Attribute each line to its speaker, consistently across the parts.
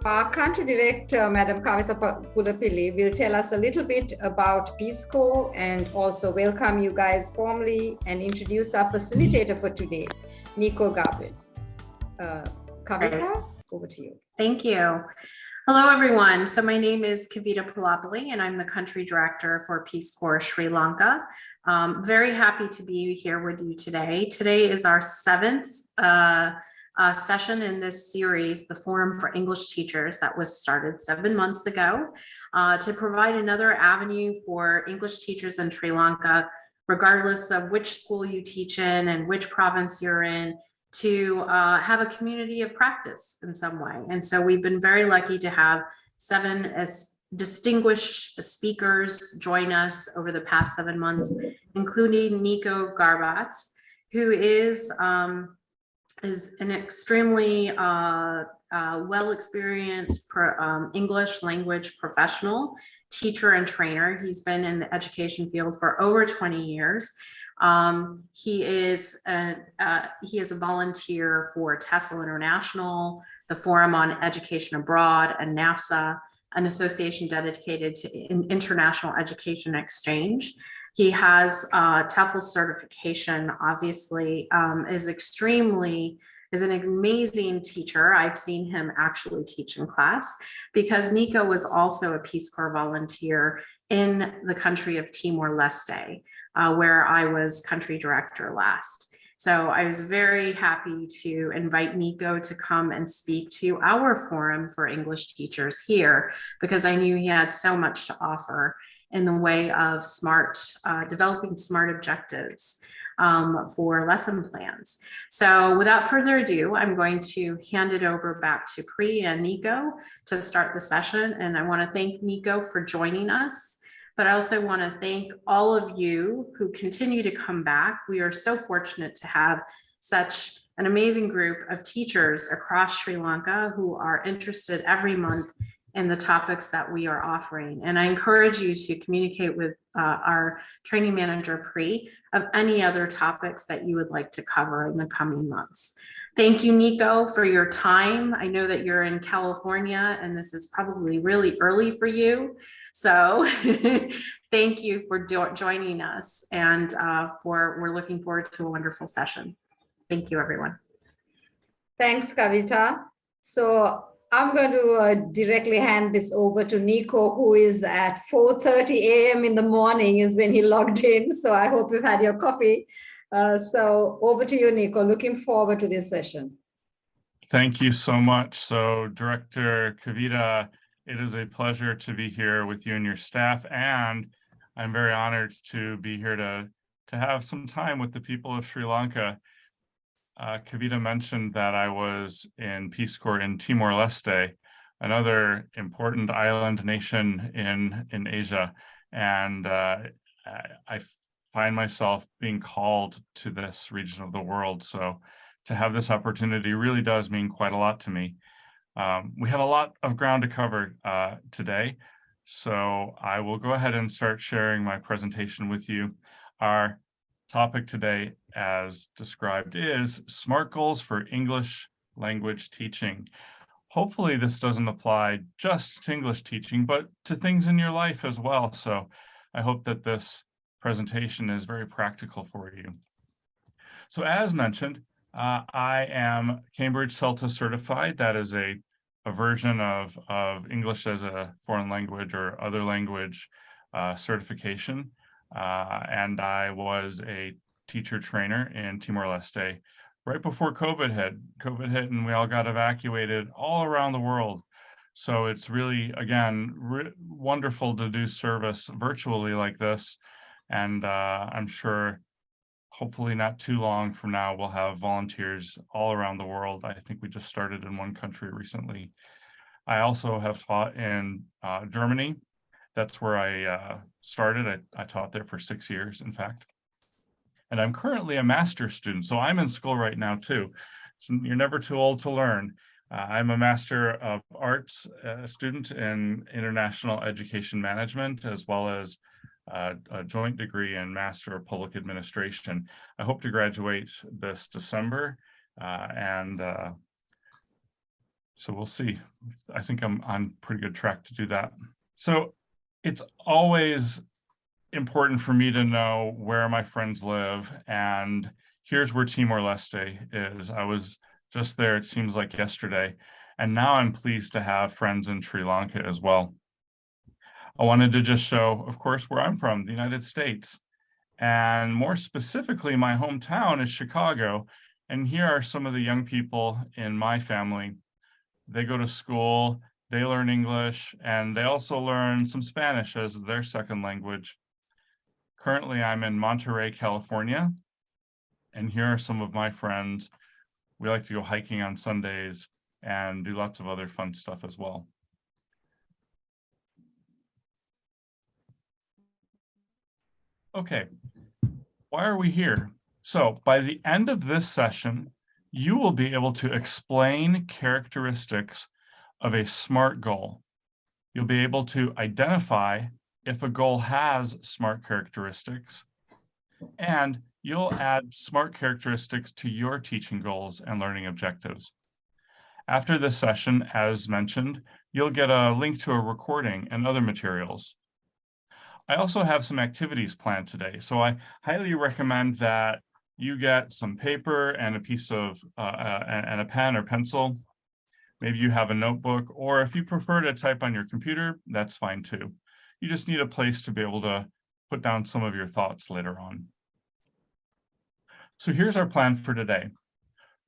Speaker 1: Our country director, Madam Kavita Pulapilli, will tell us a little bit about Peace Corps and also welcome you guys formally and introduce our facilitator for today, Niko Garbacz. Kavita, over to you.
Speaker 2: Thank you. Hello, everyone. So my name is Kavita Pulapilli, and I'm the country director for Peace Corps Sri Lanka. Very happy to be here with you today. Today is our seventh session in this series, the Forum for English Teachers, that was started 7 months ago to provide another avenue for English teachers in Sri Lanka, regardless of which school you teach in and which province you're in, to have a community of practice in some way. And so we've been very lucky to have 7 distinguished speakers join us over the past 7 months, including Niko Garbacz, who is an extremely well-experienced English language professional, teacher and trainer. He's been in the education field for over 20 years. He is a volunteer for TESOL International, the Forum on Education Abroad, and NAFSA, an association dedicated to international education exchange. He has TEFL certification, obviously, is an amazing teacher. I've seen him actually teach in class because Niko was also a Peace Corps volunteer in the country of Timor-Leste, where I was country director last. So I was very happy to invite Niko to come and speak to our Forum for English Teachers here, because I knew he had so much to offer in the way of developing smart objectives for lesson plans. So without further ado, I'm going to hand it over back to Pri and Niko to start the session. And I want to thank Niko for joining us, but I also want to thank all of you who continue to come back. We are so fortunate to have such an amazing group of teachers across Sri Lanka who are interested every month in the topics that we are offering. And I encourage you to communicate with our training manager, Pri, of any other topics that you would like to cover in the coming months. Thank you, Niko, for your time. I know that you're in California and this is probably really early for you. So thank you for joining us, and we're looking forward to a wonderful session. Thank you, everyone.
Speaker 1: Thanks, Kavita. So I'm going to directly hand this over to Niko, who is at 4:30 a.m. in the morning is when he logged in. So I hope you've had your coffee. So over to you, Niko. Looking forward to this session.
Speaker 3: Thank you so much. So Director Kavita, it is a pleasure to be here with you and your staff, and I'm very honored to be here to have some time with the people of Sri Lanka. Kavita mentioned that I was in Peace Corps in Timor-Leste, another important island nation in Asia, and I find myself being called to this region of the world. So to have this opportunity really does mean quite a lot to me. We have a lot of ground to cover today, so I will go ahead and start sharing my presentation with you. Our topic today, as described, is SMART Goals for English Language Teaching. Hopefully this doesn't apply just to English teaching, but to things in your life as well. So I hope that this presentation is very practical for you. So as mentioned, I am Cambridge CELTA certified. That is a version of English as a foreign language or other language certification. And I was a teacher trainer in Timor-Leste right before COVID hit. COVID hit and we all got evacuated all around the world. So it's really, again, wonderful to do service virtually like this. And I'm sure hopefully not too long from now, we'll have volunteers all around the world. I think we just started in one country recently. I also have taught in Germany. That's where I started. I taught there for 6 years, in fact. And I'm currently a master's student, so I'm in school right now too. So you're never too old to learn. I'm a Master of Arts student in International Education Management, as well as a joint degree in Master of Public Administration. I hope to graduate this December and So we'll see. I think I'm on pretty good track to do that. So it's always important for me to know where my friends live, and here's where Timor-Leste is. I was just there, it seems like yesterday, and now I'm pleased to have friends in Sri Lanka as well. I wanted to just show, of course, where I'm from, the United States, and more specifically, my hometown is Chicago, and here are some of the young people in my family. They go to school, they learn English, and they also learn some Spanish as their second language. Currently, I'm in Monterey, California, and here are some of my friends. We like to go hiking on Sundays and do lots of other fun stuff as well. Okay, why are we here? So by the end of this session, you will be able to explain characteristics of a SMART goal. You'll be able to identify if a goal has SMART characteristics, and you'll add SMART characteristics to your teaching goals and learning objectives. After this session, as mentioned, you'll get a link to a recording and other materials. I also have some activities planned today, so I highly recommend that you get some paper and a piece of and a pen or pencil. Maybe you have a notebook, or if you prefer to type on your computer, that's fine too. You just need a place to be able to put down some of your thoughts later on. So here's our plan for today.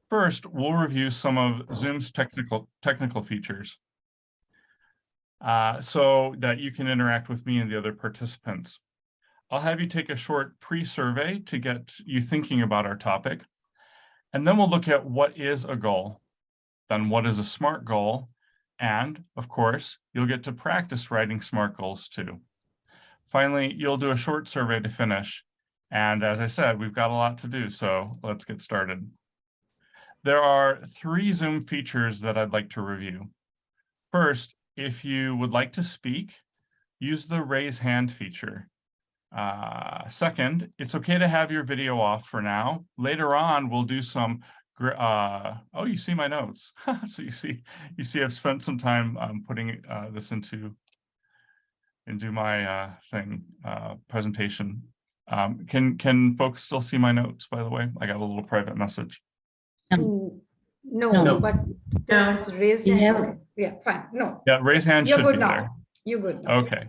Speaker 3: First, we'll review some of Zoom's technical features so that you can interact with me and the other participants. I'll have you take a short pre-survey to get you thinking about our topic, and then we'll look at what is a goal. Then what is a SMART goal? And of course, you'll get to practice writing SMART goals too. Finally, you'll do a short survey to finish. And as I said, we've got a lot to do, so let's get started. There are 3 Zoom features that I'd like to review. First, if you would like to speak, use the raise hand feature. Second, it's okay to have your video off for now. Later on, we'll do some oh, you see my notes. So you see I've spent some time putting this into my presentation. Can folks still see my notes, by the way? I got a little private message.
Speaker 1: No, but this raise hand. Okay. Yeah, fine. No.
Speaker 3: Yeah, raise hand
Speaker 1: You're
Speaker 3: should
Speaker 1: good
Speaker 3: be
Speaker 1: now.
Speaker 3: there.
Speaker 1: You're good now.
Speaker 3: Okay.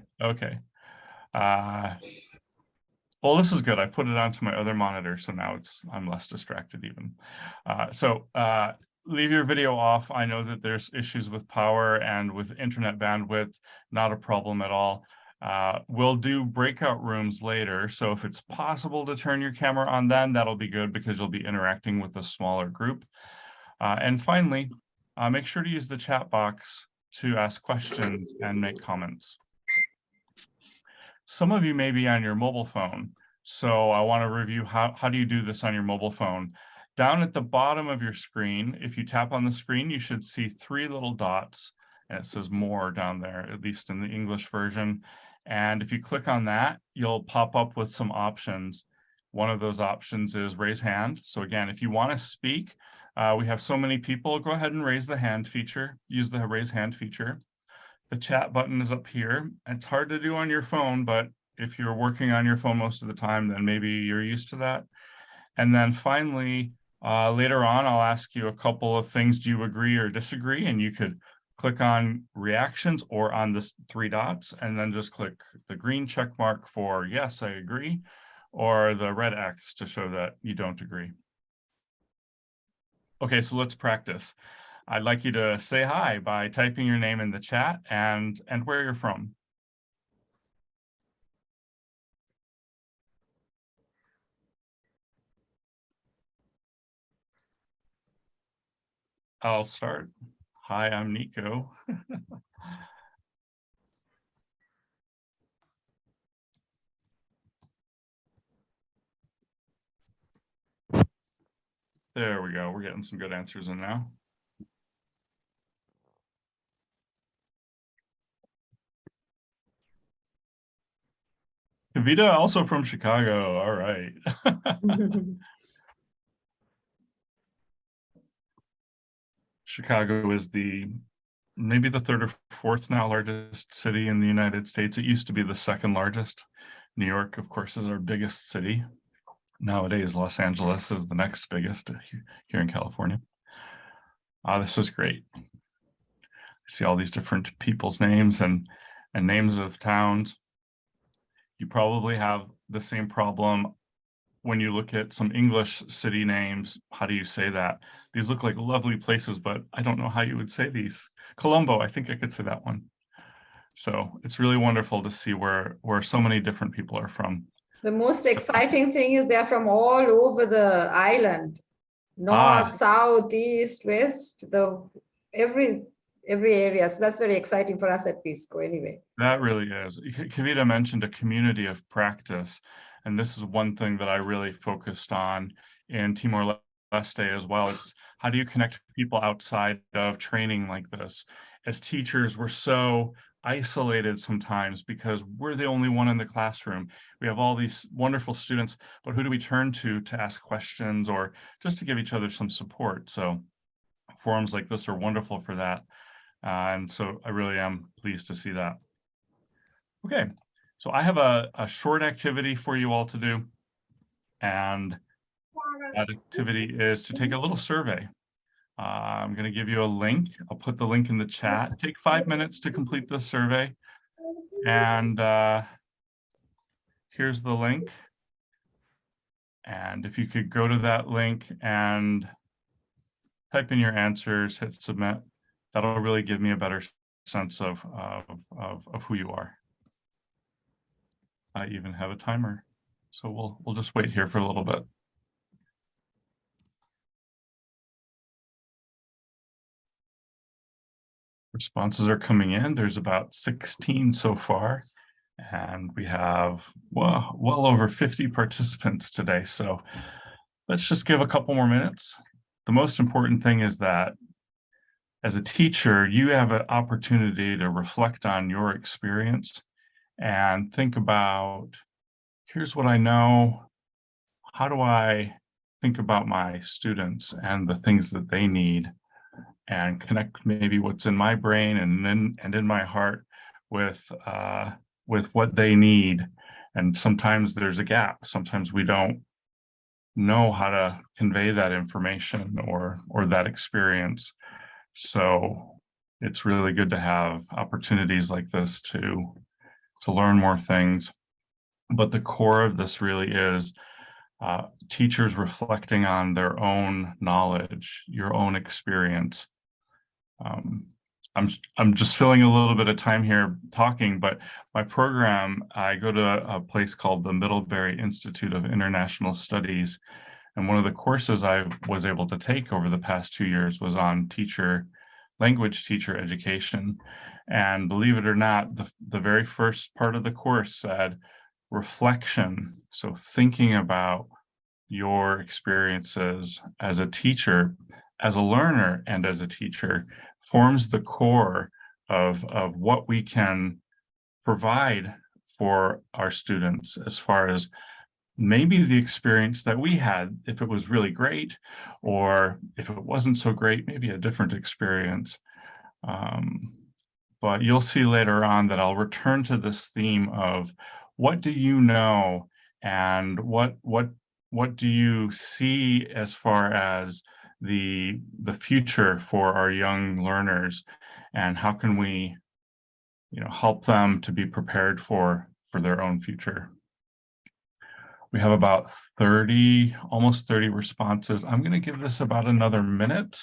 Speaker 3: Well, this is good. I put it onto my other monitor, so now I'm less distracted even. Leave your video off. I know that there's issues with power and with internet bandwidth, not a problem at all. We'll do breakout rooms later, so if it's possible to turn your camera on then, that'll be good because you'll be interacting with a smaller group. And finally, make sure to use the chat box to ask questions and make comments. Some of you may be on your mobile phone, so I want to review how do you do this on your mobile phone. Down at the bottom of your screen, if you tap on the screen, you should see 3 little dots, and it says more down there, at least in the English version. And if you click on that, you'll pop up with some options. One of those options is raise hand. So again, if you want to speak, we have so many people, go ahead and raise the hand feature, use the raise hand feature. The chat button is up here. It's hard to do on your phone, but if you're working on your phone most of the time, then maybe you're used to that. And then finally, later on, I'll ask you a couple of things. Do you agree or disagree? And you could click on reactions or on this 3 dots, and then just click the green check mark for yes, I agree, or the red X to show that you don't agree. Okay, so let's practice. I'd like you to say hi by typing your name in the chat and where you're from. I'll start. Hi, I'm Niko. There we go. We're getting some good answers in now. Kavita, also from Chicago. All right. Chicago is maybe the third or fourth now largest city in the United States. It used to be the second largest. New York, of course, is our biggest city. Nowadays, Los Angeles is the next biggest here in California. This is great. I see all these different people's names and names of towns. You probably have the same problem when you look at some English city names. How do you say that? These look like lovely places, but I don't know how you would say these. Colombo, I think I could say that one. So it's really wonderful to see where so many different people are from.
Speaker 1: The most exciting thing is they're from all over the island. North, south, east, west, every area. So that's very exciting for us at Peace Corps anyway.
Speaker 3: That really is. Kavita mentioned a community of practice. And this is one thing that I really focused on in Timor-Leste as well. It's how do you connect people outside of training like this? As teachers, we're so isolated sometimes because we're the only one in the classroom. We have all these wonderful students, but who do we turn to ask questions or just to give each other some support? So forums like this are wonderful for that. And so I really am pleased to see that. Okay, so I have a short activity for you all to do. And that activity is to take a little survey. I'm going to give you a link. I'll put the link in the chat. Take 5 minutes to complete this survey. And here's the link. And if you could go to that link and type in your answers, hit submit, that'll really give me a better sense of who you are. I even have a timer, so we'll just wait here for a little bit. Responses are coming in. There's about 16 so far, and we have well over 50 participants today. So let's just give a couple more minutes. The most important thing is that as a teacher, you have an opportunity to reflect on your experience and think about, here's what I know. How do I think about my students and the things that they need, and connect maybe what's in my brain and in my heart with what they need. And sometimes there's a gap. Sometimes we don't know how to convey that information or that experience. So it's really good to have opportunities like this to learn more things. But the core of this really is teachers reflecting on their own knowledge, your own experience. I'm just filling a little bit of time here talking, but my program, I go to a place called the Middlebury Institute of International Studies. And one of the courses I was able to take over the past 2 years was on language teacher education. And believe it or not, the very first part of the course said reflection. So thinking about your experiences as a teacher, as a learner, and as a teacher forms the core of what we can provide for our students as far as maybe the experience that we had, if it was really great, or if it wasn't so great, maybe a different experience. But you'll see later on that I'll return to this theme of what do you know, and what do you see as far as the future for our young learners, and how can we help them to be prepared for their own future. We have about almost 30 responses. I'm going to give this about another minute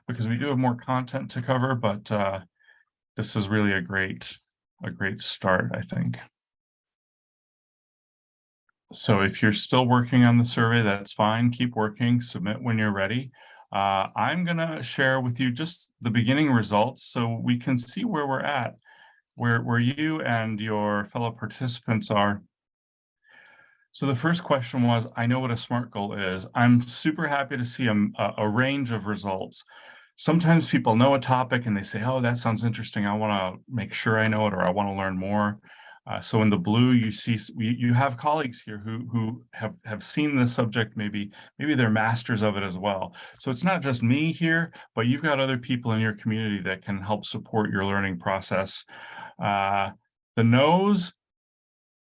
Speaker 3: because we do have more content to cover, but this is really a great start, I think. So if you're still working on the survey, that's fine. Keep working, submit when you're ready. I'm going to share with you just the beginning results so we can see where we're at, where you and your fellow participants are. So the first question was, I know what a SMART goal is. I'm super happy to see a range of results. Sometimes people know a topic and they say, oh, that sounds interesting. I want to make sure I know it, or I want to learn more. So in the blue, you see you have colleagues here who have seen this subject, maybe they're masters of it as well. So it's not just me here, but you've got other people in your community that can help support your learning process. The nose,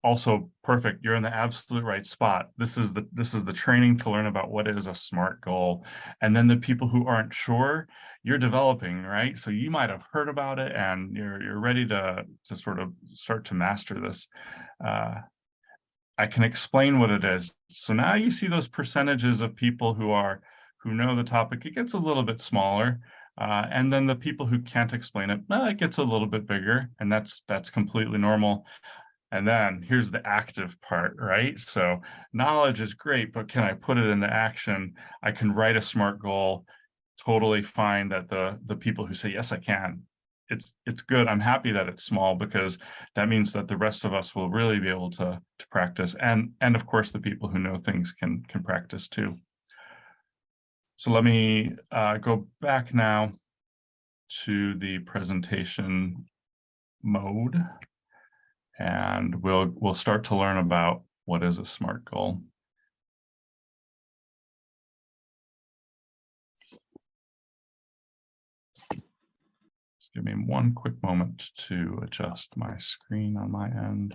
Speaker 3: also perfect. You're in the absolute right spot. This is the training to learn about what is a SMART goal. And then the people who aren't sure, you're developing, right? So you might have heard about it and you're ready to sort of start to master this. I can explain what it is. So now you see those percentages of people who know the topic. It gets a little bit smaller. And then the people who can't explain it, it gets a little bit bigger, and that's completely normal. And then here's the active part, right? So knowledge is great, but can I put it into action? I can write a SMART goal, totally fine that the people who say, yes, I can, it's good. I'm happy that it's small, because that means that the rest of us will really be able to practice. And of course, the people who know things can practice too. So let me go back now to the presentation mode. And we'll start to learn about what is a SMART goal. Just give me one quick moment to adjust my screen on my end.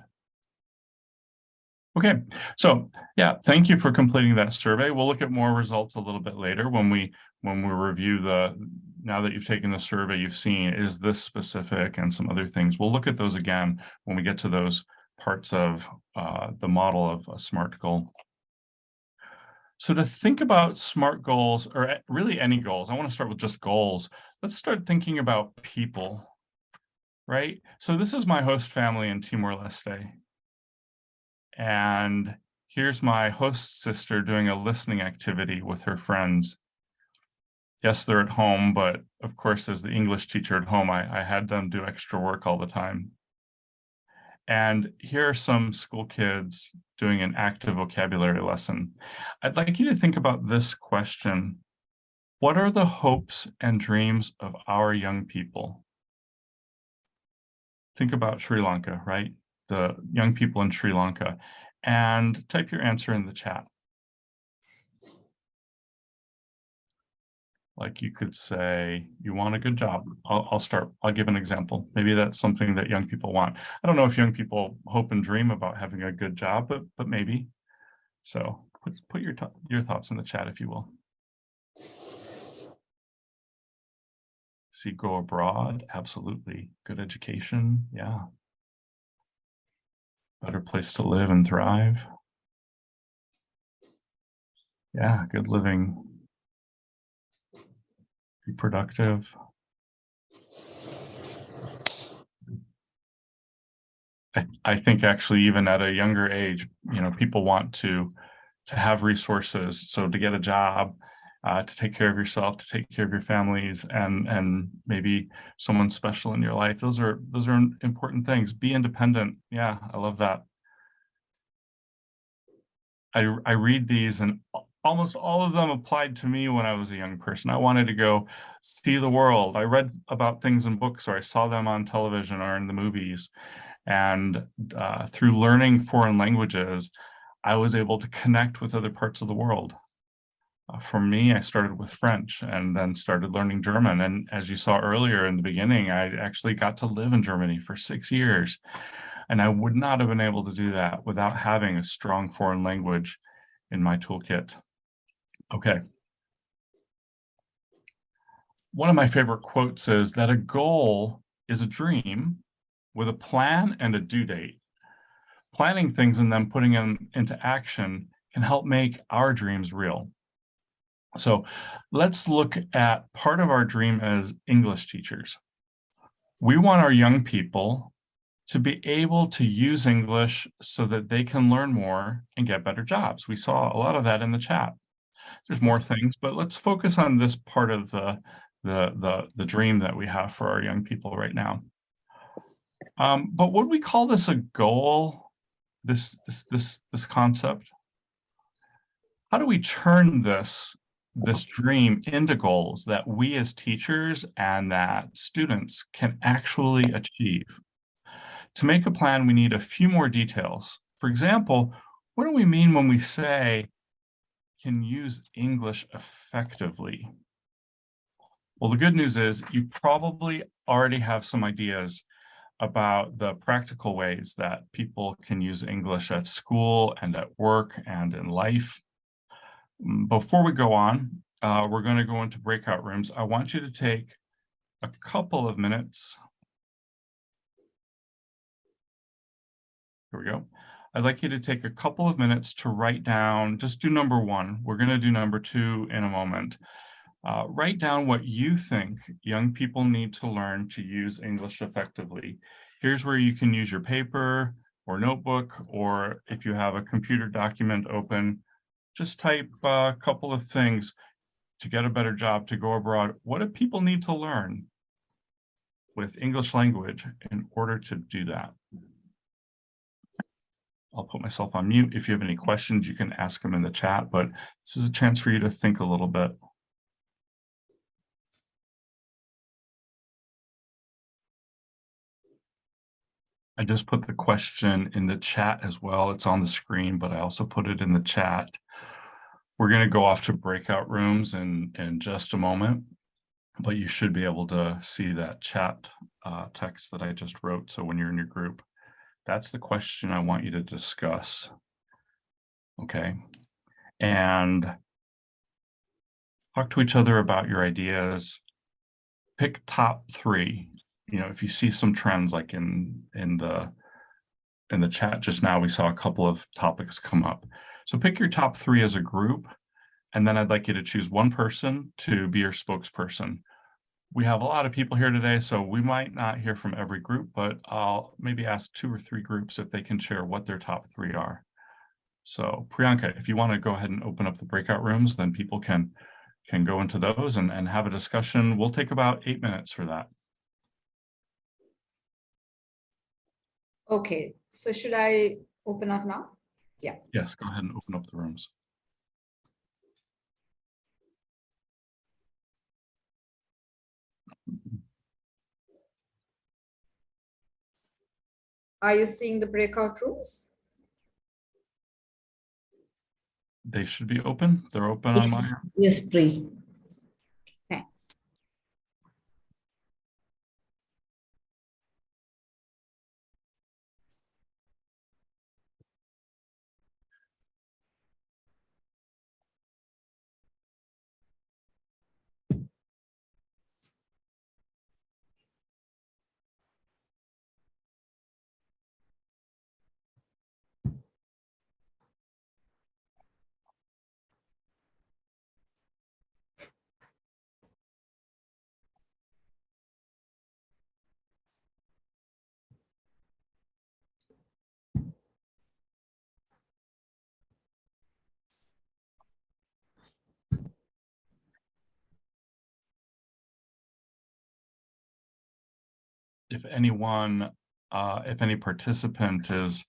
Speaker 3: Okay, so yeah, thank you for completing that survey. We'll look at more results a little bit later when we review now that you've taken the survey, you've seen, is this specific, and some other things. We'll look at those again when we get to those parts of the model of a SMART goal. So to think about SMART goals, or really any goals, I want to start with just goals. Let's start thinking about people, right? So this is my host family in Timor-Leste. And here's my host sister doing a listening activity with her friends. Yes, they're at home, but of course, as the English teacher at home, I had them do extra work all the time. And here are some school kids doing an active vocabulary lesson. I'd like you to think about this question. What are the hopes and dreams of our young people? Think about Sri Lanka, right? The young people in Sri Lanka, and type your answer in the chat. Like you could say, you want a good job. I'll give an example. Maybe that's something that young people want. I don't know if young people hope and dream about having a good job, but maybe. So put your thoughts in the chat, if you will. See, go abroad, absolutely. Good education, yeah. Better place to live and thrive. Yeah, good living. Be productive. I think actually even at a younger age, people want to have resources. So to get a job, to take care of yourself, to take care of your families, and maybe someone special in your life. Those are important things. Be independent. Yeah, I love that. I read these, and almost all of them applied to me when I was a young person. I wanted to go see the world. I read about things in books, or I saw them on television or in the movies. And through learning foreign languages, I was able to connect with other parts of the world. For me, I started with French and then started learning German. And as you saw earlier in the beginning, I actually got to live in Germany for 6 years. And I would not have been able to do that without having a strong foreign language in my toolkit. Okay. One of my favorite quotes is that a goal is a dream with a plan and a due date. Planning things and then putting them into action can help make our dreams real. So let's look at part of our dream as English teachers. We want our young people to be able to use English so that they can learn more and get better jobs. We saw a lot of that in the chat. There's more things, but let's focus on this part of the dream that we have for our young people right now. But would we call this a goal, this concept? How do we turn this dream into goals that we as teachers and that students can actually achieve? To make a plan, we need a few more details. For example, what do we mean when we say can use English effectively? Well, the good news is you probably already have some ideas about the practical ways that people can use English at school and at work and in life. Before we go on, we're going to go into breakout rooms. I want you to take a couple of minutes. Here we go. I'd like you to take a couple of minutes to write down, just do number one. We're going to do number two in a moment. Write down what you think young people need to learn to use English effectively. Here's where you can use your paper or notebook, or if you have a computer document open, just type a couple of things to get a better job, to go abroad. What do people need to learn with English language in order to do that? I'll put myself on mute. If you have any questions, you can ask them in the chat, but this is a chance for you to think a little bit. I just put the question in the chat as well. It's on the screen, but I also put it in the chat. We're going to go off to breakout rooms in just a moment, but you should be able to see that chat text that I just wrote. So when you're in your group, that's the question I want you to discuss. Okay. And talk to each other about your ideas. Pick top three. You know, if you see some trends, like in the chat just now, we saw a couple of topics come up. So pick your top three as a group, and then I'd like you to choose one person to be your spokesperson. We have a lot of people here today, so we might not hear from every group, but I'll maybe ask 2 or 3 groups if they can share what their top 3 are. So Priyanka, if you want to go ahead and open up the breakout rooms, then people can go into those and have a discussion. We'll take about 8 minutes for that.
Speaker 1: Okay, so should I open up now? Yeah.
Speaker 3: Yes, go ahead and open up the rooms.
Speaker 1: Are you seeing the breakout rooms?
Speaker 3: They should be open. They're open on my.
Speaker 1: Yes, Pri. Thanks.
Speaker 3: If anyone, if any participant is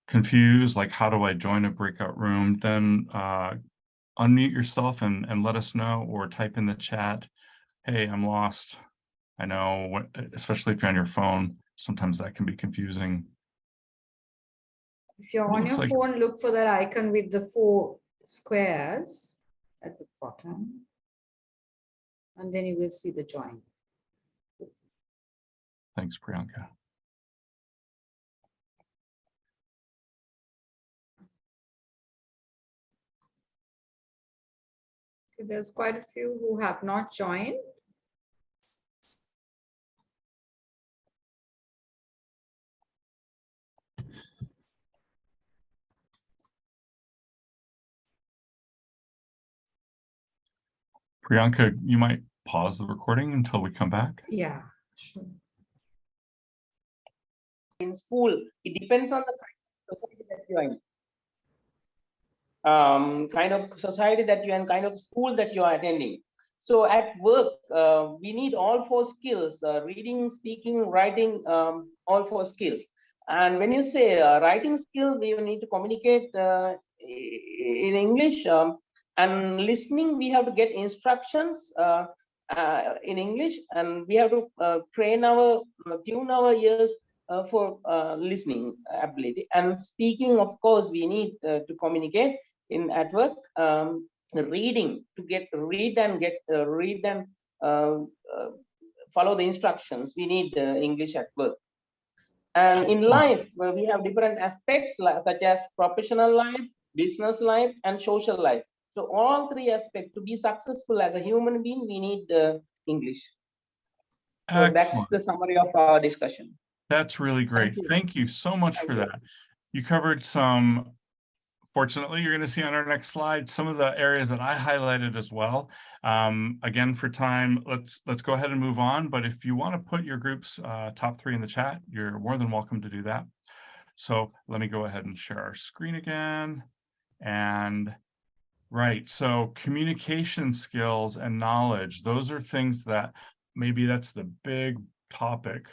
Speaker 3: confused, like how do I join a breakout room, then unmute yourself and let us know, or type in the chat, hey, I'm lost. I know, especially if you're on your phone, sometimes that can be confusing.
Speaker 1: If you're on your phone, look for that icon with the 4 squares at the bottom, and then you will see the join.
Speaker 3: Thanks, Priyanka.
Speaker 1: Okay, there's quite a few who have not joined.
Speaker 3: Priyanka, you might pause the recording until we come back.
Speaker 1: Yeah, sure.
Speaker 4: In school, it depends on the kind of society that you are in, kind of society that you are in, kind of school that you are attending. So at work, we need all 4 skills: reading, speaking, writing, all 4 skills. And when you say writing skill, we need to communicate in English, and listening, we have to get instructions in English, and we have to tune our ears for listening ability. And speaking, of course, we need to communicate at work. Reading, to read and follow the instructions. We need English at work. And in life, we have different aspects such as professional life, business life, and social life. So all three aspects, to be successful as a human being, we need English. So that's the summary of our discussion.
Speaker 3: That's really great. Thank you so much for that. You covered some, fortunately, you're going to see on our next slide, some of the areas that I highlighted as well. Again, for time, let's go ahead and move on. But if you want to put your group's top three in the chat, you're more than welcome to do that. So let me go ahead and share our screen again. And right, so communication skills and knowledge, those are things that maybe that's the big topic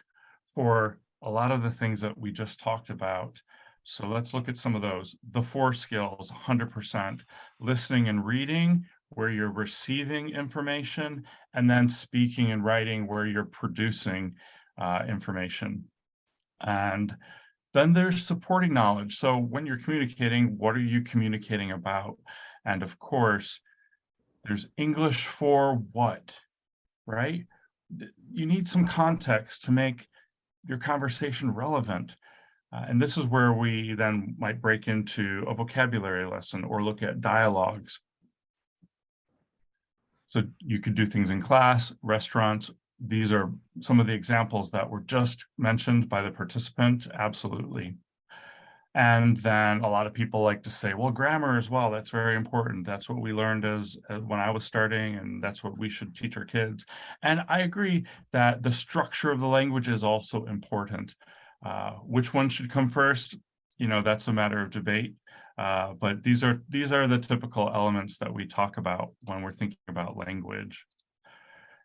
Speaker 3: for a lot of the things that we just talked about. So let's look at some of those. The 4 skills, 100%. Listening and reading, where you're receiving information, and then speaking and writing, where you're producing information. And then there's supporting knowledge. So when you're communicating, what are you communicating about? And of course, there's English for what, right? You need some context to make your conversation relevant. And this is where we then might break into a vocabulary lesson or look at dialogues. So you could do things in class, restaurants. These are some of the examples that were just mentioned by the participant, absolutely. And then a lot of people like to say, well, grammar as well, that's very important. That's what we learned as when I was starting, and that's what we should teach our kids. And I agree that the structure of the language is also important. Which one should come first? You know, that's a matter of debate. But these are the typical elements that we talk about when we're thinking about language.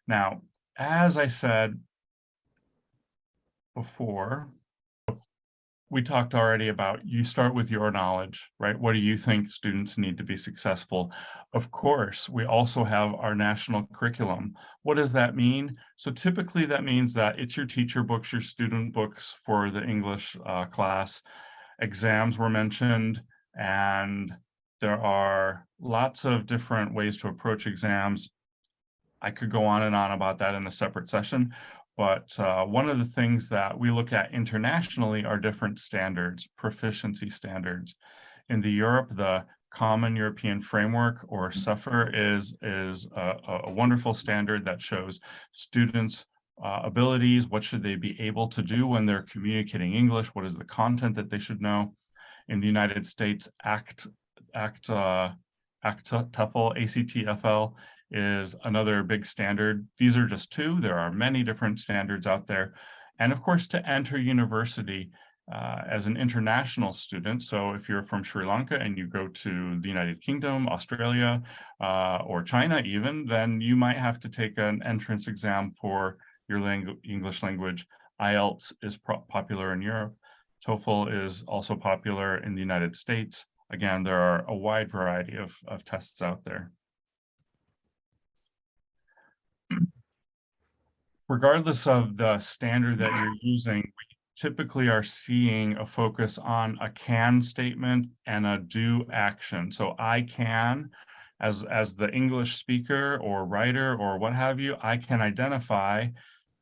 Speaker 3: Now, as I said before, we talked already about you start with your knowledge, right? What do you think students need to be successful? Of course, we also have our national curriculum. What does that mean? So typically that means that it's your teacher books, your student books for the English class. Exams were mentioned, and there are lots of different ways to approach exams. I could go on and on about that in a separate session. But one of the things that we look at internationally are different standards, proficiency standards. In Europe, the Common European Framework, or CEFR, is a wonderful standard that shows students' abilities. What should they be able to do when they're communicating English? What is the content that they should know? In the United States, ACTFL, ACTFL, is another big standard. These are just 2. There are many different standards out there. And of course, to enter university as an international student, so if you're from Sri Lanka and you go to the United Kingdom, Australia, or China even, then you might have to take an entrance exam for your English language. IELTS is popular in Europe. TOEFL is also popular in the United States. Again, there are a wide variety of tests out there. Regardless of the standard that you're using, we typically are seeing a focus on a can statement and a do action. So I can, as the English speaker or writer or what have you, I can identify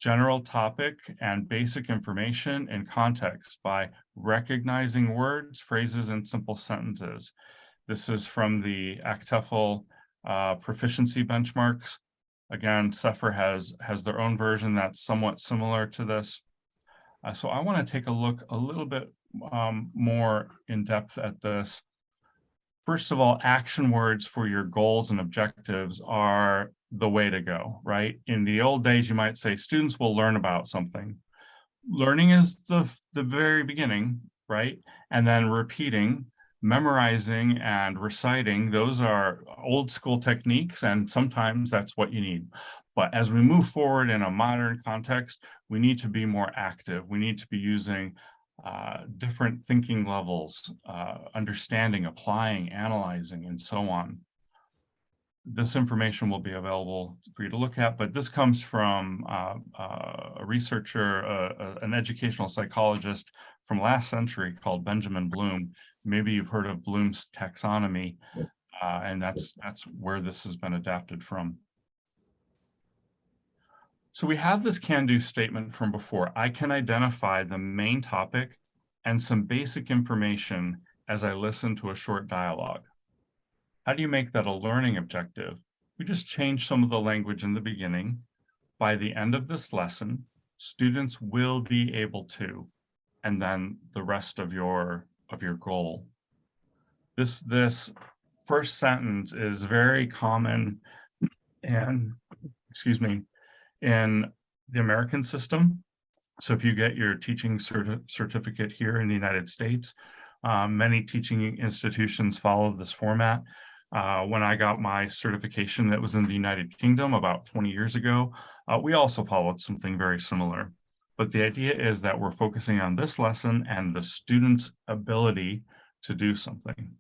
Speaker 3: general topic and basic information in context by recognizing words, phrases, and simple sentences. This is from the ACTFL proficiency benchmarks. Again, CEFR has their own version that's somewhat similar to this. So I want to take a look a little bit more in depth at this. First of all, action words for your goals and objectives are the way to go, right? In the old days, you might say students will learn about something. Learning is the very beginning, right? And then repeating, memorizing, and reciting, those are old school techniques, and sometimes that's what you need. But as we move forward in a modern context, we need to be more active. We need to be using different thinking levels, understanding, applying, analyzing, and so on. this information will be available for you to look at, but this comes from a researcher, an educational psychologist from last century called Benjamin Bloom. Maybe you've heard of Bloom's taxonomy, and that's where this has been adapted from. So we have this can-do statement from before. I can identify the main topic and some basic information as I listen to a short dialogue. How do you make that a learning objective? We just change some of the language in the beginning. By the end of this lesson, students will be able to, and then the rest of your goal. This first sentence is very common and, excuse me, in the American system. So if you get your teaching certificate here in the United States, many teaching institutions follow this format. When I got my certification that was in the United Kingdom about 20 years ago, we also followed something very similar. But the idea is that we're focusing on this lesson and the student's ability to do something.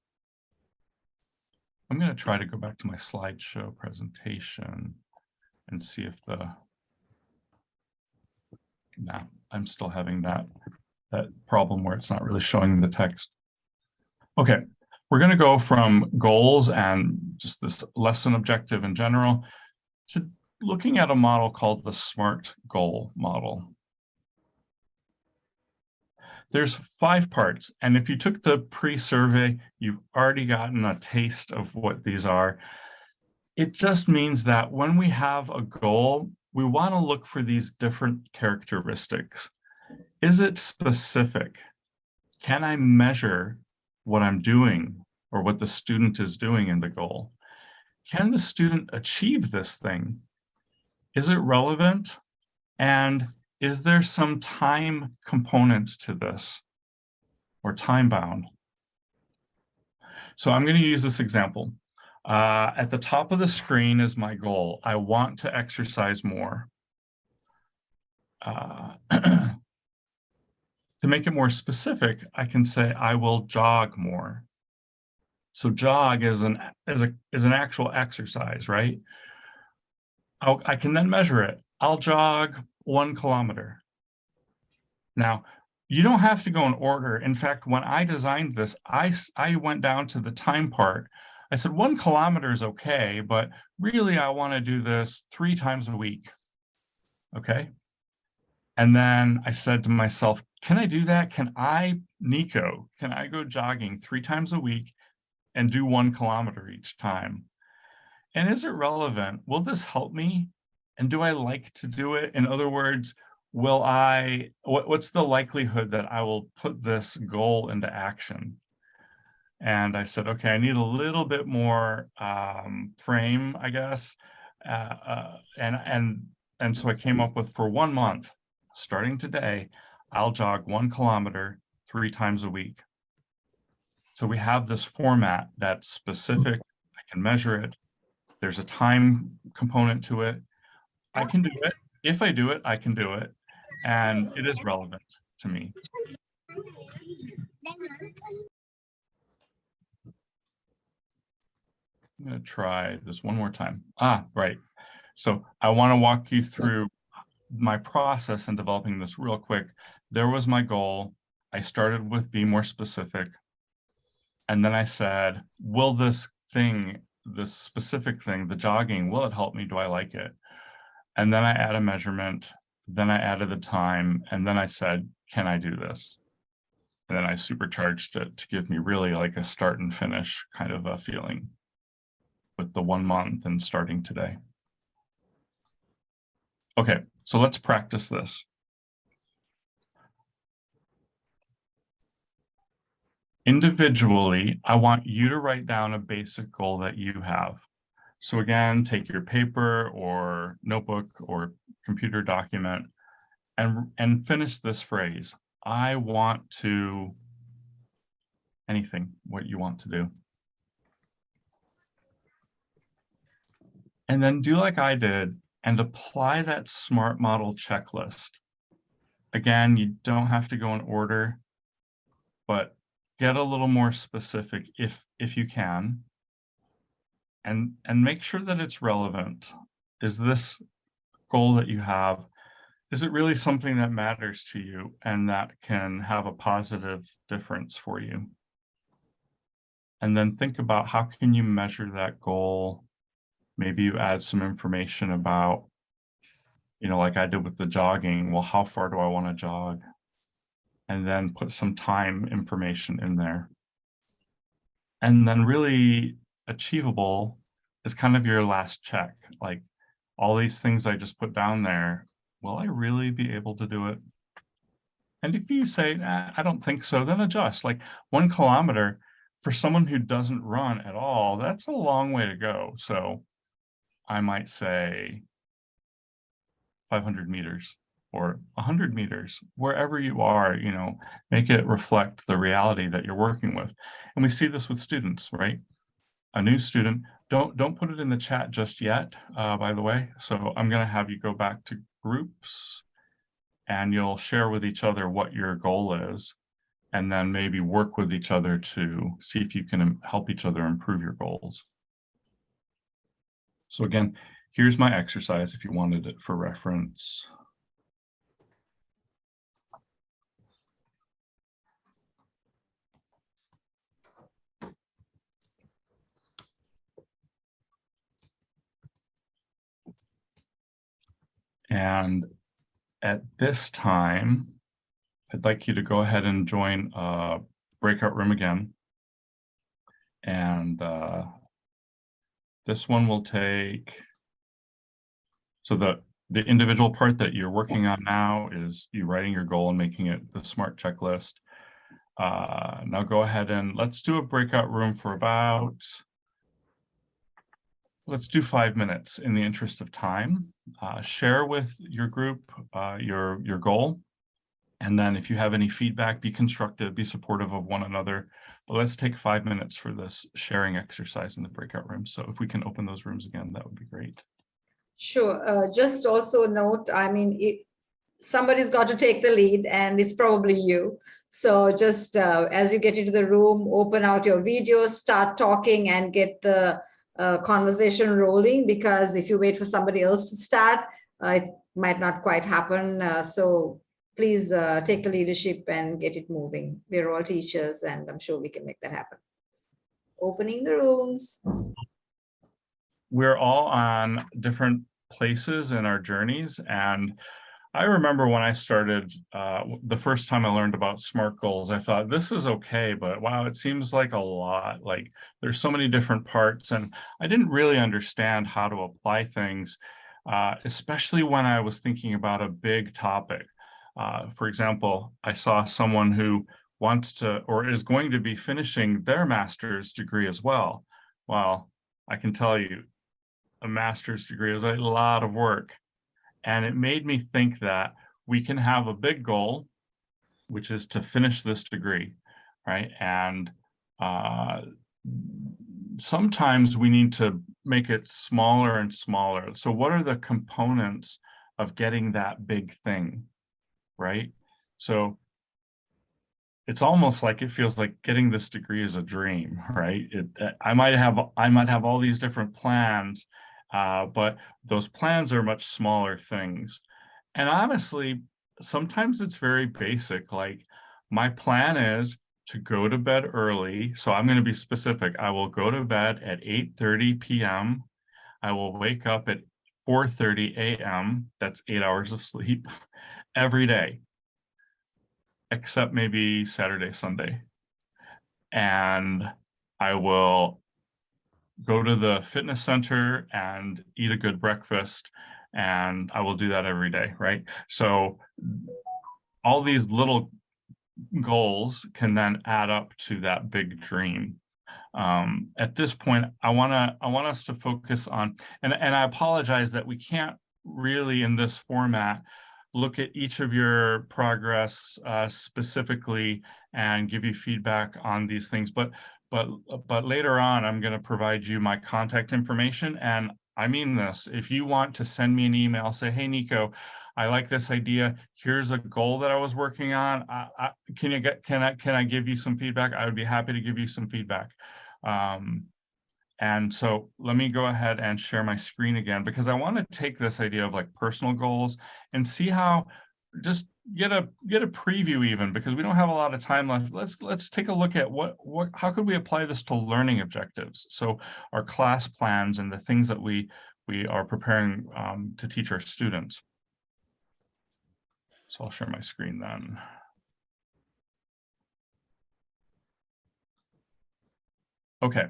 Speaker 3: I'm going to try to go back to my slideshow presentation and see if I'm still having that problem where it's not really showing the text. Okay, we're going to go from goals and just this lesson objective in general to looking at a model called the SMART goal model. There's 5 parts, and if you took the pre-survey, you've already gotten a taste of what these are. It just means that when we have a goal, we want to look for these different characteristics. Is it specific? Can I measure what I'm doing or what the student is doing in the goal? Can the student achieve this thing? Is it relevant? And is there some time component to this or time bound? So I'm going to use this example. At the top of the screen is my goal. I want to exercise more. To make it more specific, I can say I will jog more. So jog is an actual exercise, right? I can then measure it. I'll jog 1 kilometer. Now, you don't have to go in order. In fact, when I designed this, I went down to the time part. I said 1 kilometer is okay, but really I want to do this 3 times a week. Okay. And then I said to myself, can I do that? Niko, can I go jogging 3 times a week and do 1 kilometer each time? And is it relevant? Will this help me? And do I like to do it? In other words, what's the likelihood that I will put this goal into action? And I said, okay, I need a little bit more frame, I guess. And so I came up with, for 1 month, starting today, I'll jog 1 kilometer 3 times a week. So we have this format that's specific. I can measure it. There's a time component to it. I can do it. If I do it, I can do it. And it is relevant to me. I'm going to try this one more time. Right. So I want to walk you through my process in developing this real quick. There was my goal. I started with be more specific. And then I said, will this specific thing, the jogging, will it help me? Do I like it? And then I add a measurement. Then I added the time. And then I said, can I do this? And then I supercharged it to give me really like a start and finish kind of a feeling with the 1 month and starting today. Okay, so let's practice this. Individually, I want you to write down a basic goal that you have. So again, take your paper or notebook or computer document and finish this phrase. I want to, anything, what you want to do. And then do like I did and apply that SMART model checklist. Again, you don't have to go in order, but get a little more specific if you can. and make sure that it's relevant. Is this goal that you have, is it really something that matters to you and that can have a positive difference for you? And then think about how can you measure that goal. Maybe you add some information about, you know, like I did with the jogging. Well, how far do I want to jog? And then put some time information in there. And then really achievable is kind of your last check. Like all these things I just put down there, will I really be able to do it? And if you say, nah, I don't think so, then adjust. Like 1 kilometer for someone who doesn't run at all, that's a long way to go. So I might say 500 meters or 100 meters, wherever you are, you know, make it reflect the reality that you're working with. And we see this with students, right? A new student, don't put it in the chat just yet, by the way. So I'm going to have you go back to groups and you'll share with each other what your goal is, and then maybe work with each other to see if you can help each other improve your goals. So again, here's my exercise if you wanted it for reference. And at this time, I'd like you to go ahead and join a breakout room again. And this one will take, so the individual part that you're working on now is you writing your goal and making it the SMART checklist. Now go ahead and let's do a breakout room for about, let's do 5 minutes in the interest of time. Share with your group your goal. And then if you have any feedback, be constructive, be supportive of one another. But let's take 5 minutes for this sharing exercise in the breakout room. So if we can open those rooms again, that would be great.
Speaker 1: Sure. Just also note, I mean, somebody's got to take the lead and it's probably you. So just as you get into the room, open out your video, start talking and get the conversation rolling, because if you wait for somebody else to start, it might not quite happen. So please take the leadership and get it moving. We're all teachers and I'm sure we can make that happen. Opening the rooms.
Speaker 3: We're all on different places in our journeys. And I remember when I started, the first time I learned about SMART goals, I thought this is okay, but wow, it seems like a lot. Like there's so many different parts and I didn't really understand how to apply things, especially when I was thinking about a big topic. For example, I saw someone who wants to or is going to be finishing their master's degree as well. Well, I can tell you, a master's degree is a lot of work. And it made me think that we can have a big goal, which is to finish this degree, right? And sometimes we need to make it smaller and smaller. So what are the components of getting that big thing, right? So it's almost like it feels like getting this degree is a dream, right? I might have all these different plans, but those plans are much smaller things. And honestly, sometimes it's very basic. Like my plan is to go to bed early. So I'm going to be specific. I will go to bed at 8:30 p.m. I will wake up at 4:30 a.m. That's 8 hours of sleep every day, except maybe Saturday, Sunday. And I will go to the fitness center and eat a good breakfast. And I will do that every day, right? So all these little goals can then add up to that big dream. At this point, I want us to focus on, and I apologize that we can't really in this format look at each of your progress specifically and give you feedback on these things. But later on, I'm going to provide you my contact information. And I mean this, if you want to send me an email, say, hey, Niko, I like this idea. Here's a goal that I was working on. Can I give you some feedback? I would be happy to give you some feedback. And so let me go ahead and share my screen again, because I want to take this idea of like personal goals and see how, just get a preview even, because we don't have a lot of time left. Let's take a look at how could we apply this to learning objectives? So our class plans and the things that we are preparing to teach our students. So I'll share my screen then. Okay.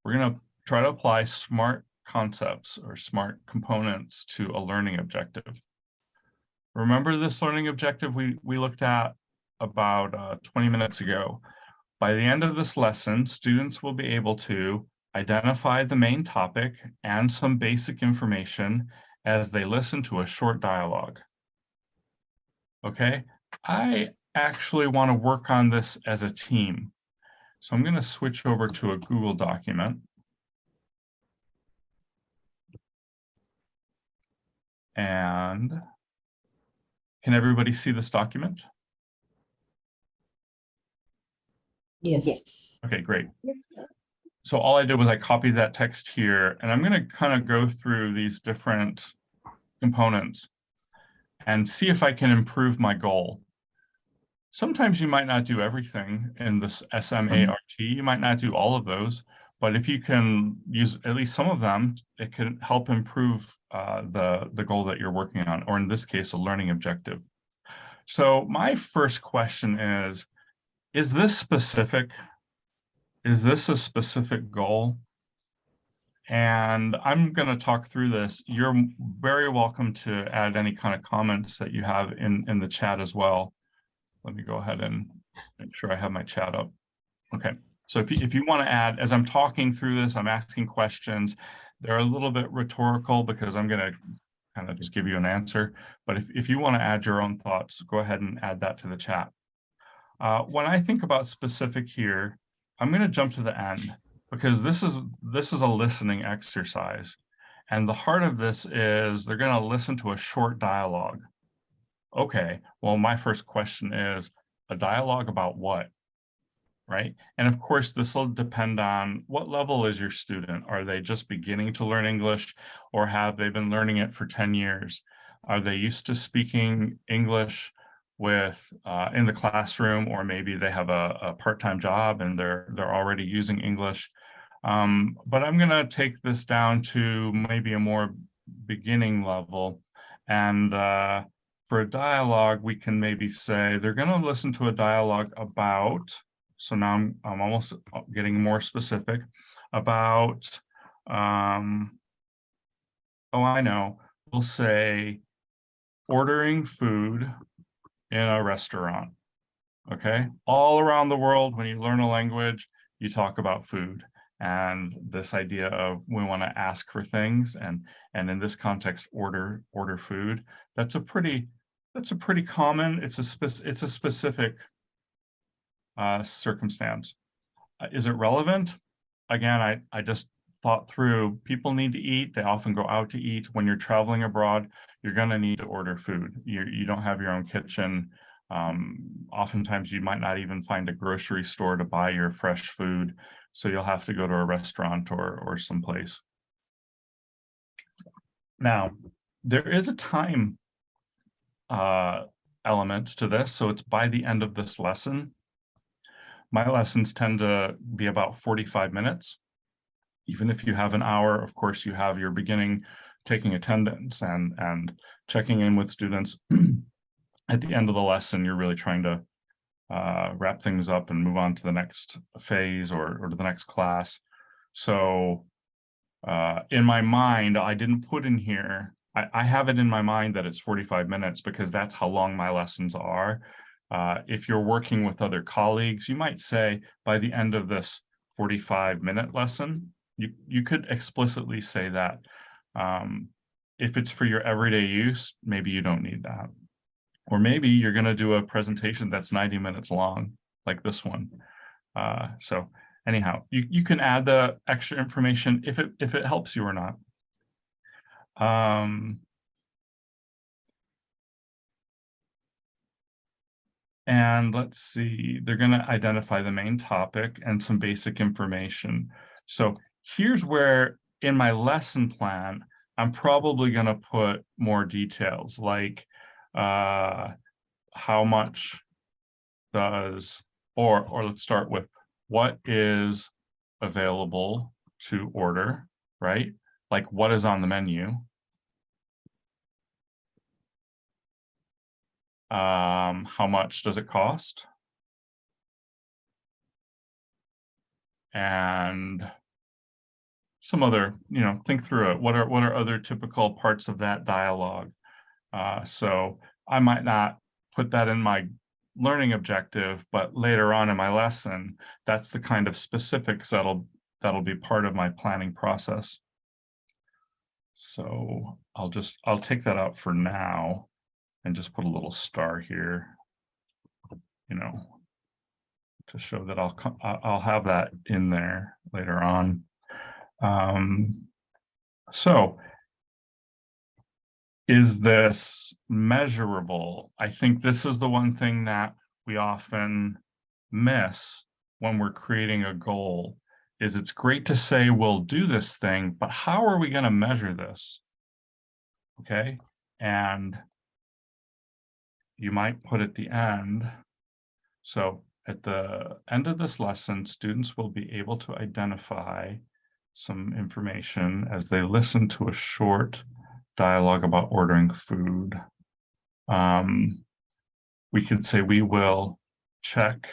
Speaker 3: We're going to try to apply SMART concepts or SMART components to a learning objective. Remember this learning objective we looked at about 20 minutes ago. By the end of this lesson, students will be able to identify the main topic and some basic information as they listen to a short dialogue. Okay, I actually want to work on this as a team. So I'm going to switch over to a Google document. And can everybody see this document?
Speaker 1: Yes.
Speaker 3: Okay, great. So all I did was I copied that text here, and I'm going to kind of go through these different components and see if I can improve my goal. Sometimes you might not do everything in this SMART. You might not do all of those, but if you can use at least some of them, it can help improve the goal that you're working on, or in this case, a learning objective. So my first question is this specific? Is this a specific goal? And I'm going to talk through this. You're very welcome to add any kind of comments that you have in the chat as well. Let me go ahead and make sure I have my chat up. Okay, so if you want to add, as I'm talking through this, I'm asking questions. They're a little bit rhetorical because I'm going to kind of just give you an answer. But if you want to add your own thoughts, go ahead and add that to the chat. When I think about specific here, I'm going to jump to the end, because this is a listening exercise. And the heart of this is they're going to listen to a short dialogue. Okay, well, my first question is, a dialogue about what? Right? And of course, this will depend on what level is your student. Are they just beginning to learn English, or have they been learning it for 10 years? Are they used to speaking English with in the classroom, or maybe they have a part-time job and they're already using English? But I'm going to take this down to maybe a more beginning level. And for a dialogue, we can maybe say they're going to listen to a dialogue about, so now I'm almost getting more specific, about, oh, I know, we'll say ordering food in a restaurant. Okay, all around the world, when you learn a language, you talk about food. And this idea of we want to ask for things, and in this context, order food. That's a pretty common. It's a specific circumstance. Is it relevant? Again, I just thought through. People need to eat. They often go out to eat. When you're traveling abroad, you're going to need to order food. You don't have your own kitchen. Oftentimes, you might not even find a grocery store to buy your fresh food. So you'll have to go to a restaurant or someplace. Now, there is a time element to this. So it's by the end of this lesson. My lessons tend to be about 45 minutes. Even if you have an hour, of course, you have your beginning, taking attendance and checking in with students. At the end of the lesson, you're really trying to wrap things up and move on to the next phase or to the next class. So in my mind, I didn't put in here, I have it in my mind that it's 45 minutes because that's how long my lessons are. If you're working with other colleagues, you might say by the end of this 45-minute lesson, you could explicitly say that. If it's for your everyday use, maybe you don't need that. Or maybe you're going to do a presentation that's 90 minutes long, like this one. So anyhow, you can add the extra information if it helps you or not. And let's see, they're going to identify the main topic and some basic information. So here's where in my lesson plan, I'm probably going to put more details like how much does, or let's start with what is available to order, right? Like what is on the menu? How much does it cost? And some other, think through it. What are other typical parts of that dialogue? So I might not put that in my learning objective, but later on in my lesson, that's the kind of specifics that'll be part of my planning process. So I'll take that out for now and just put a little star here, to show that I'll have that in there later on. So is this measurable? I think this is the one thing that we often miss when we're creating a goal, is it's great to say we'll do this thing, but how are we going to measure this? Okay, and you might put at the end, so at the end of this lesson, students will be able to identify some information as they listen to a short dialogue about ordering food. We could say we will check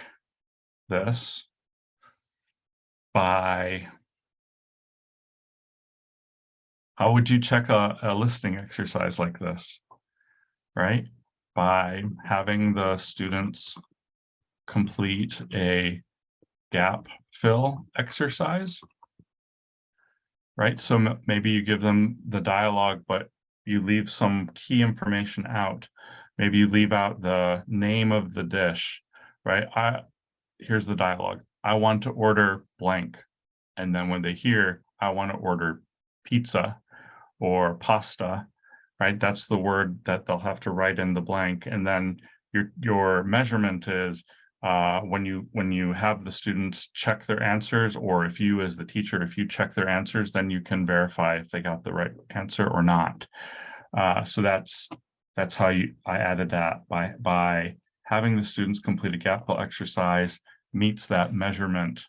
Speaker 3: this by, how would you check a listing exercise like this, right? By having the students complete a gap fill exercise, right? So maybe you give them the dialogue, but you leave some key information out. Maybe you leave out the name of the dish, right? Here's the dialogue. I want to order blank. And then when they hear, I want to order pizza or pasta, right? That's the word that they'll have to write in the blank. And then your measurement is when you have the students check their answers, or if you as the teacher, if you check their answers, then you can verify if they got the right answer or not. So that's how I added that by having the students complete a gap fill exercise meets that measurement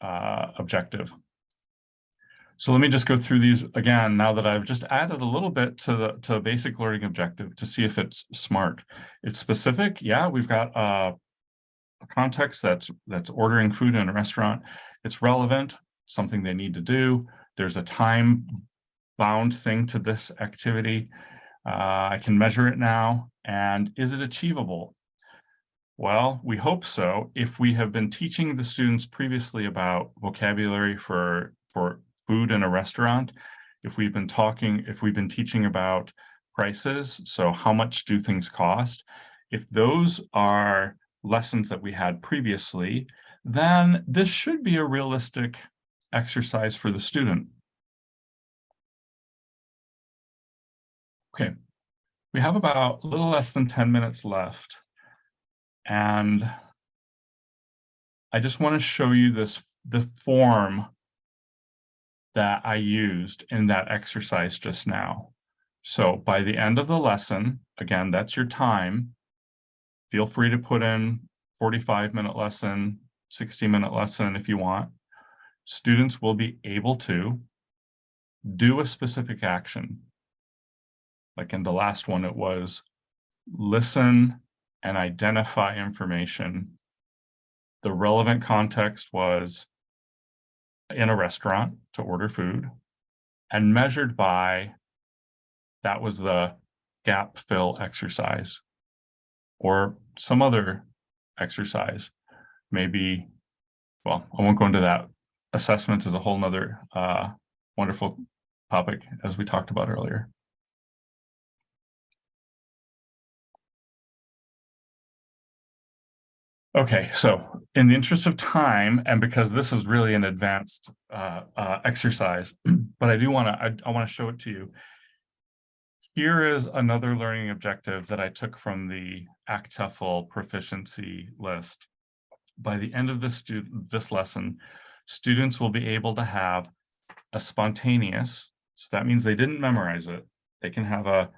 Speaker 3: objective. So let me just go through these again now that I've just added a little bit to basic learning objective to see if it's smart. It's specific. Yeah, we've got a context that's ordering food in a restaurant. It's relevant, something they need to do. There's a time bound thing to this activity. I can measure it now. And is it achievable? Well, we hope so. If we have been teaching the students previously about vocabulary for food in a restaurant, if we've been teaching about prices, so how much do things cost, if those are lessons that we had previously, then this should be a realistic exercise for the student. Okay, we have about a little less than 10 minutes left. And I just want to show you the form that I used in that exercise just now. So by the end of the lesson, again, that's your time. Feel free to put in 45-minute lesson, 60-minute lesson if you want. Students will be able to do a specific action. Like in the last one, it was listen and identify information. The relevant context was in a restaurant to order food, and measured by, that was the gap fill exercise or some other exercise. Maybe, well, I won't go into that. Assessment is a whole nother wonderful topic, as we talked about earlier. Okay, so in the interest of time, and because this is really an advanced exercise, but I want to show it to you. Here is another learning objective that I took from the ACT-TOEFL proficiency list. By the end of this lesson, students will be able to have a spontaneous, so that means they didn't memorize it. They can have a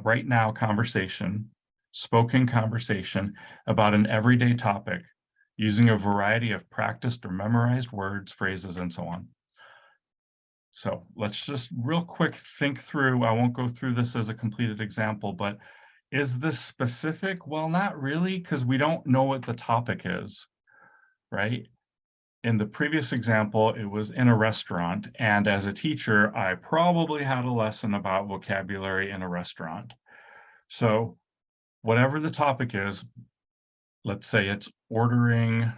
Speaker 3: right now conversation, spoken conversation about an everyday topic using a variety of practiced or memorized words, phrases, and so on. So let's just real quick think through, I won't go through this as a completed example, but is this specific? Well, not really, because we don't know what the topic is, right? In the previous example, it was in a restaurant, and as a teacher, I probably had a lesson about vocabulary in a restaurant. So whatever the topic is, let's say it's ordering,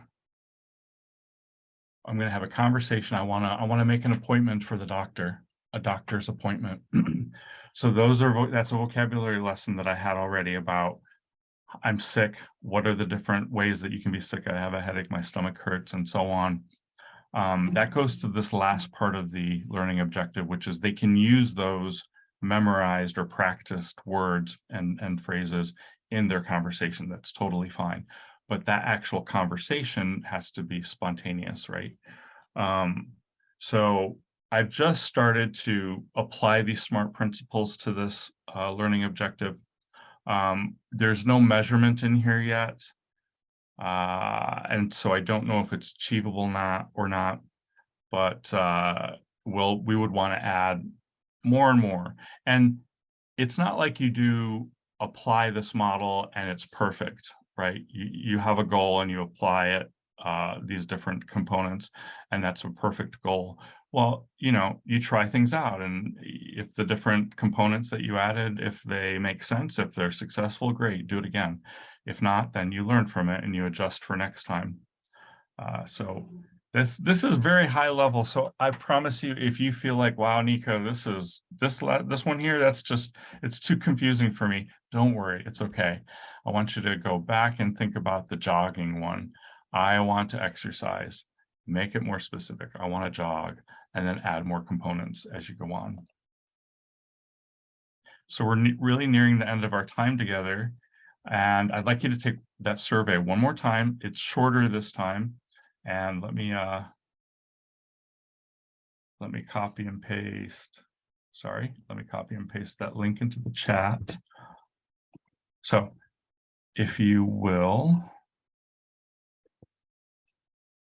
Speaker 3: I'm going to have a conversation. I want to make an appointment for the doctor, a doctor's appointment. So that's a vocabulary lesson that I had already about I'm sick. What are the different ways that you can be sick? I have a headache, my stomach hurts, and so on. That goes to this last part of the learning objective, which is they can use those memorized or practiced words and phrases in their conversation. That's totally fine. But that actual conversation has to be spontaneous, right? So I've just started to apply these SMART principles to this learning objective. There's no measurement in here yet. And so I don't know if it's achievable or not, but we would want to add more and more. And it's not like you do apply this model and it's perfect, right? You have a goal and you apply it, these different components, and that's a perfect goal. Well, you try things out, and if the different components that you added, if they make sense, if they're successful, great, do it again. If not, then you learn from it and you adjust for next time. So this is very high level. So I promise you, if you feel like, wow, Niko, this one here, it's too confusing for me. Don't worry, it's okay. I want you to go back and think about the jogging one. I want to exercise, make it more specific. I want to jog, and then add more components as you go on. So we're really nearing the end of our time together. And I'd like you to take that survey one more time. It's shorter this time. And let me copy and paste. Sorry, let me copy and paste that link into the chat. So if you will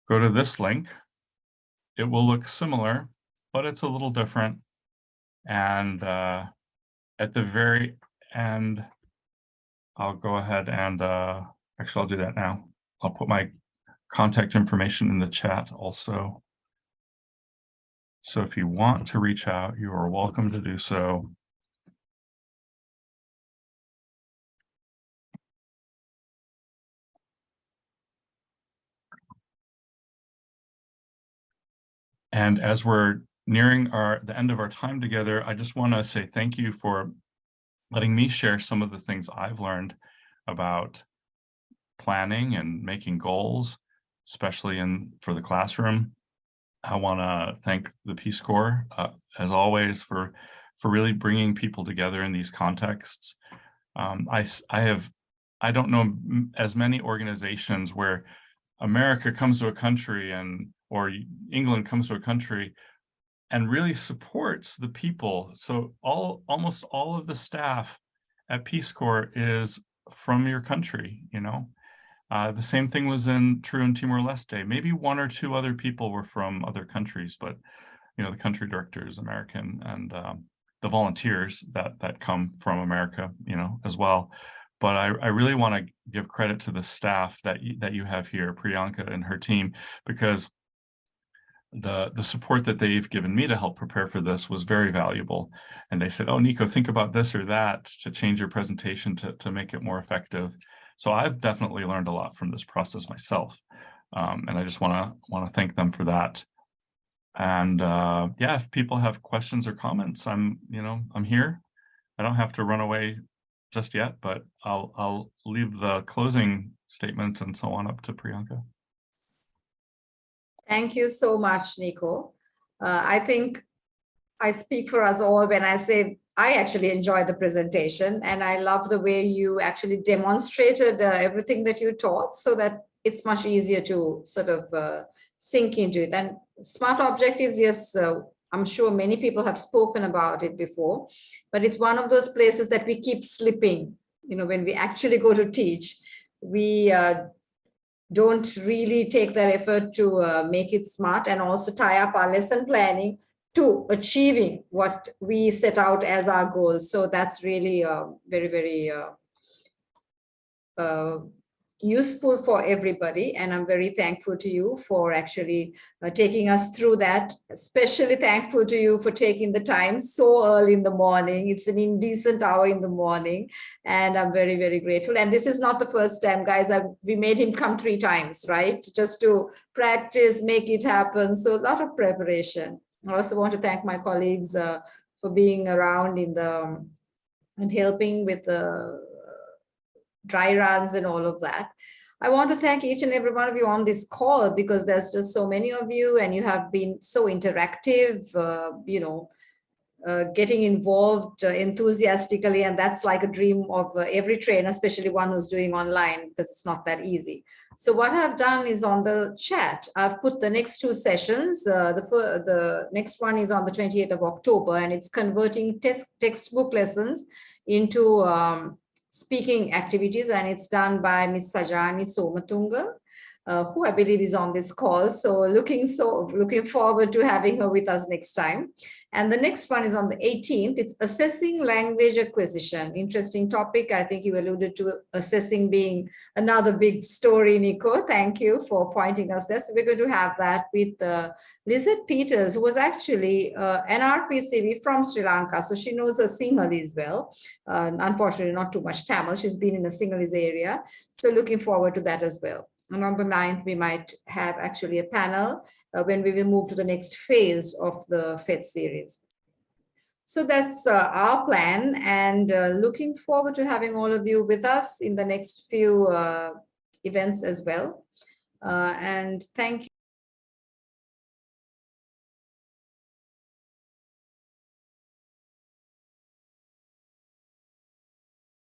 Speaker 3: go to this link, it will look similar, but it's a little different. And at the very end, I'll go ahead and actually I'll do that now. I'll put my contact information in the chat also. So if you want to reach out, you are welcome to do so. And as we're nearing the end of our time together, I just want to say thank you for letting me share some of the things I've learned about planning and making goals, especially for the classroom. I want to thank the Peace Corps, as always, for really bringing people together in these contexts. I don't know as many organizations where America comes to a country or England comes to a country and really supports the people. So almost all of the staff at Peace Corps is from your country, The same thing was true in Timor-Leste. Maybe one or two other people were from other countries, but the country director is American, and the volunteers that come from America, as well. But I really want to give credit to the staff that you have here, Priyanka and her team, because the support that they've given me to help prepare for this was very valuable. And they said, oh, Niko, think about this or that to change your presentation to make it more effective. So I've definitely learned a lot from this process myself. And I just want to thank them for that. And yeah, if people have questions or comments, I'm here. I don't have to run away just yet, but I'll leave the closing statements and so on up to Priyanka.
Speaker 1: Thank you so much, Niko. I think I speak for us all when I say I actually enjoyed the presentation, and I love the way you actually demonstrated everything that you taught so that it's much easier to sort of sink into it. And SMART objectives, yes, I'm sure many people have spoken about it before, but it's one of those places that we keep slipping. When we actually go to teach, we don't really take that effort to make it SMART and also tie up our lesson planning to achieving what we set out as our goals. So that's really very, very useful for everybody. And I'm very thankful to you for actually taking us through that. Especially thankful to you for taking the time so early in the morning. It's an indecent hour in the morning. And I'm very, very grateful. And this is not the first time, guys. We made him come 3 times, right? Just to practice, make it happen. So a lot of preparation. I also want to thank my colleagues for being around and helping with the dry runs and all of that. I want to thank each and every one of you on this call, because there's just so many of you and you have been so interactive, getting involved enthusiastically. And that's like a dream of every trainer, especially one who's doing online, because it's not that easy. So what I've done is on the chat, I've put the next 2 sessions. The next one is on the 28th of October, and it's converting textbook lessons into speaking activities, and it's done by Ms. Sajani Somatunga, who I believe is on this call. So looking forward to having her with us next time. And the next one is on the 18th. It's assessing language acquisition. Interesting topic. I think you alluded to assessing being another big story, Niko. Thank you for pointing us there. So we're going to have that with Lizette Peters, who was actually an RPCV from Sri Lanka. So she knows her Sinhalese well. Unfortunately, not too much Tamil. She's been in the Sinhalese area. So looking forward to that as well. And on the 9th, we might have actually a panel when we will move to the next phase of the FED series. So that's our plan, and looking forward to having all of you with us in the next few events as well. And thank you.